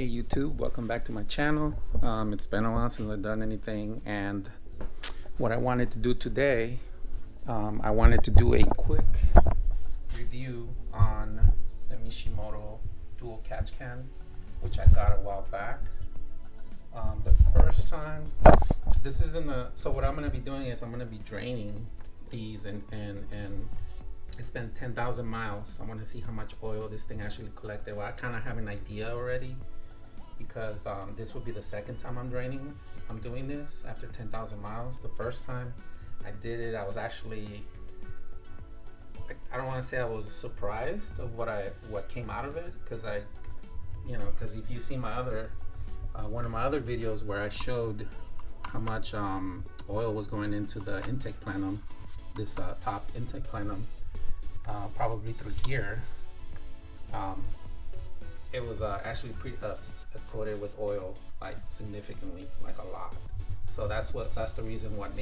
Hey YouTube, welcome back to my channel. It's been a while since I've done anything, and what I wanted to do today, I wanted to do a quick review on the Mishimoto Utooilcatchcan, which I got a while back. The first time, this isn't a, so what I'm going to be doing is I'm going to be draining these and it's been 10,000 miles. I want to see how much oil this thing actually collected. Well, I kind of have an idea already, because this will be the second time I'm doing this after 10,000 miles. The first time I did it, I was actually, I don't want to say I was surprised of what came out of it, because because if you see my other one of my other videos where I showed how much oil was going into the intake plenum, this top intake plenum, probably through here, it was actually coated with oil, like significantly, like a lot. So that's the reason what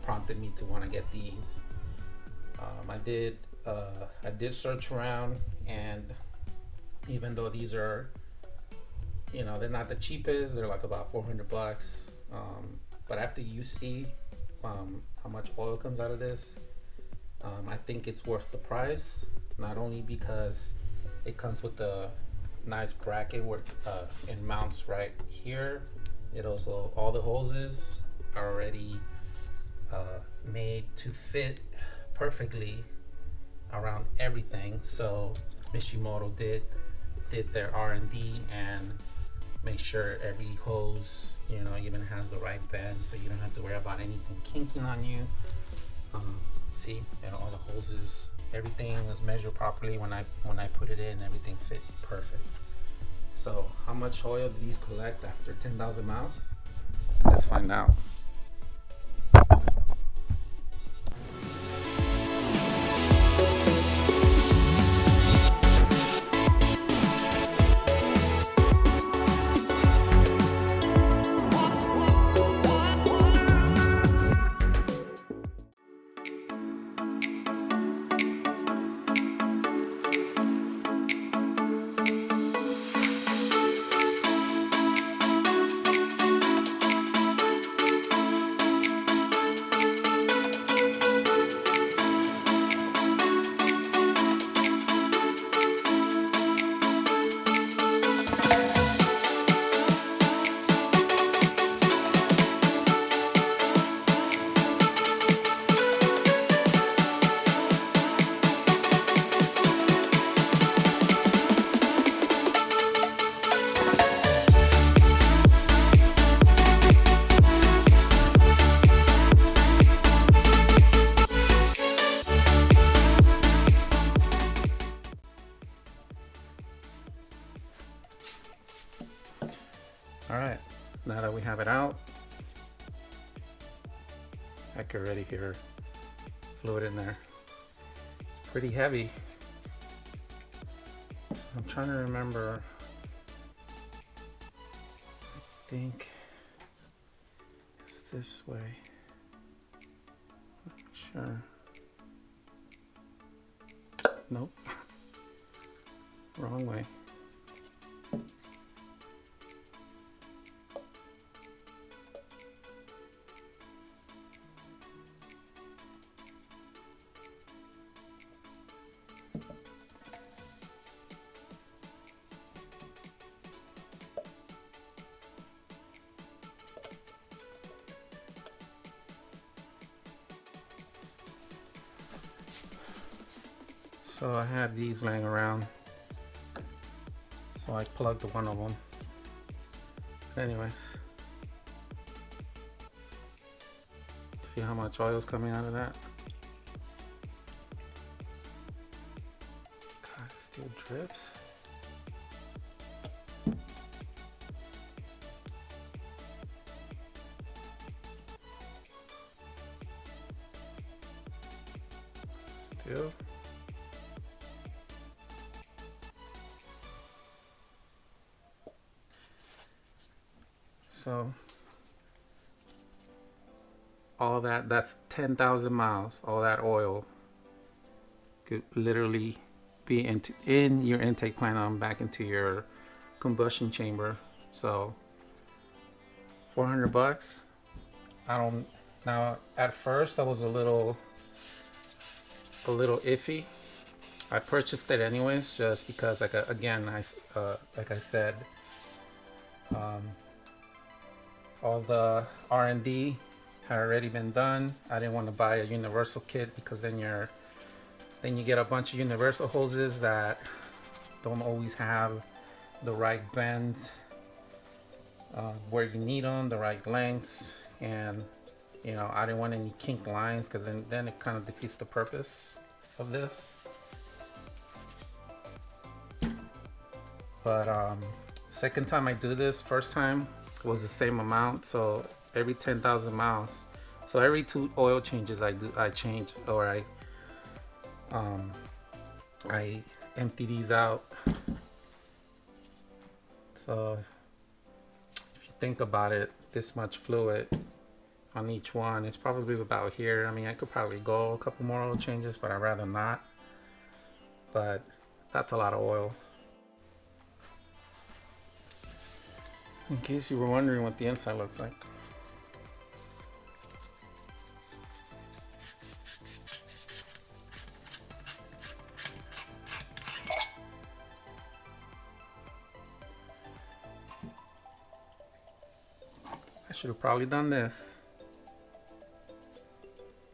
prompted me to want to get these. I did search around, and even though these are, they're not the cheapest, they're like about 400 bucks. But after you see how much oil comes out of this, I think it's worth the price, not only because it comes with the nice bracket where it mounts right here. It also, all the hoses are already made to fit perfectly around everything. So Mishimoto did their R&D and make sure every hose even has the right bend, so you don't have to worry about anything kinking on you. See, all the hoses, everything was measured properly. When I put it in, everything fit perfect. So how much oil do these collect after 10,000 miles? Let's find out. Alright, now that we have it out, I can already hear fluid in there. It's pretty heavy. I'm trying to remember. I think it's this way. Not sure. Nope. Wrong way. So I had these laying around, so I plugged one of them. But anyways, see how much oil is coming out of that? God, it still drips. Still. So all that's 10,000 miles. All that oil could literally be in your intake plenum back into your combustion chamber. So 400 bucks. Now at first I was a little iffy. I purchased it anyways just because, like I said, all the R&D had already been done. I didn't want to buy a universal kit because then you get a bunch of universal hoses that don't always have the right bends where you need them, the right lengths, and you know, I didn't want any kink lines because then it kind of defeats the purpose of this. But second time I do this, first time was the same amount, so every 10,000 miles, so every 2 oil changes I change, or I empty these out. So if you think about it, this much fluid on each one, it's probably about here. I mean, I could probably go a couple more oil changes, but I'd rather not. But that's a lot of oil. In case you were wondering what the inside looks like. I should have probably done this.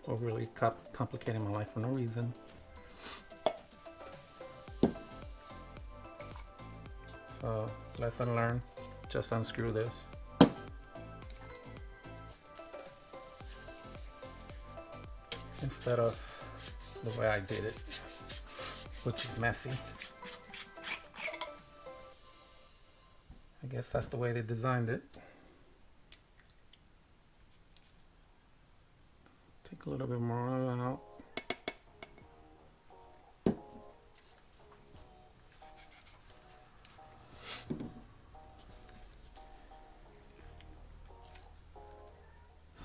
Overly complicating my life for no reason. So, lesson learned. Just unscrew this. Instead of the way I did it, which is messy. I guess that's the way they designed it. Take a little bit more oil out.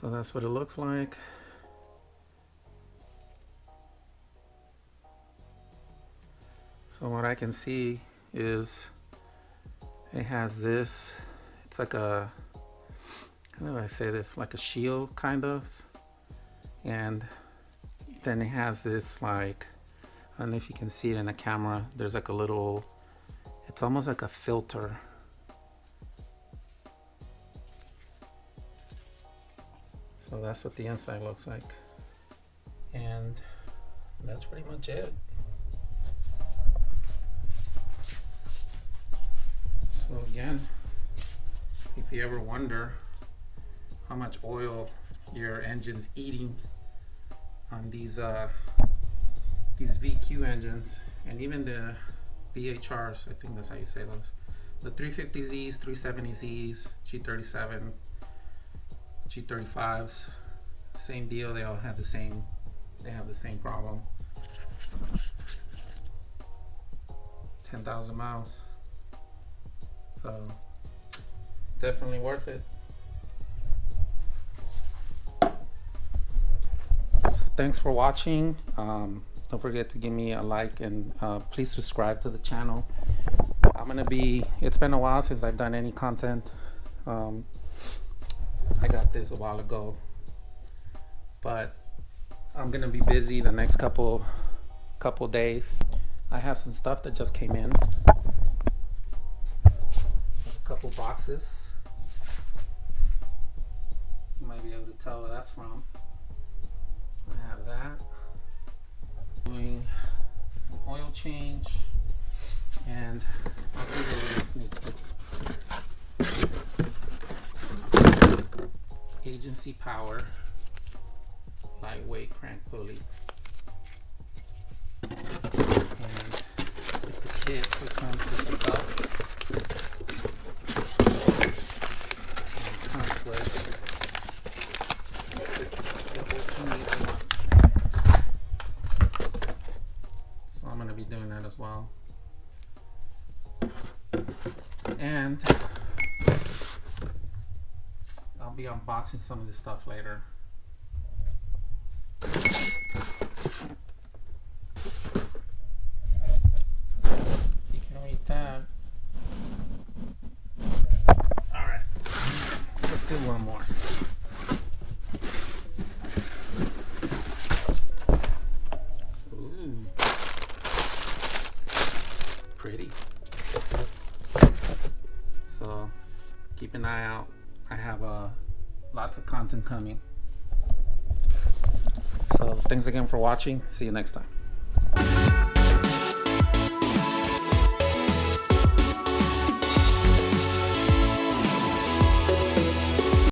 So that's what it looks like. So what I can see is it has this, it's like a, how do I say this, like a shield kind of, and then it has this, like, I don't know if you can see it in the camera, there's like a little, it's almost like a filter. So that's what the inside looks like, and that's pretty much it. So again, if you ever wonder how much oil your engine's eating on these VQ engines, and even the VHRs, I think that's how you say those, the 350Zs, 370Zs, G37, G35s, same deal. They all have the same problem. 10,000 miles. So definitely worth it. So thanks for watching. Don't forget to give me a like, and please subscribe to the channel. It's been a while since I've done any content. I got this a while ago, but I'm gonna be busy the next couple days. I have some stuff that just came in, a couple boxes. You might be able to tell where that's from. I have that. Doing an oil change, and I'll give you a little sneak peek. Agency Power lightweight crank pulley, and it's a kit, so it comes with a belt, and it comes with the 14-liter one. So I'm going to be doing that as well, and I'll be unboxing some of this stuff later. You can read that. So keep an eye out. I have lots of content coming. So thanks again for watching. See you next time.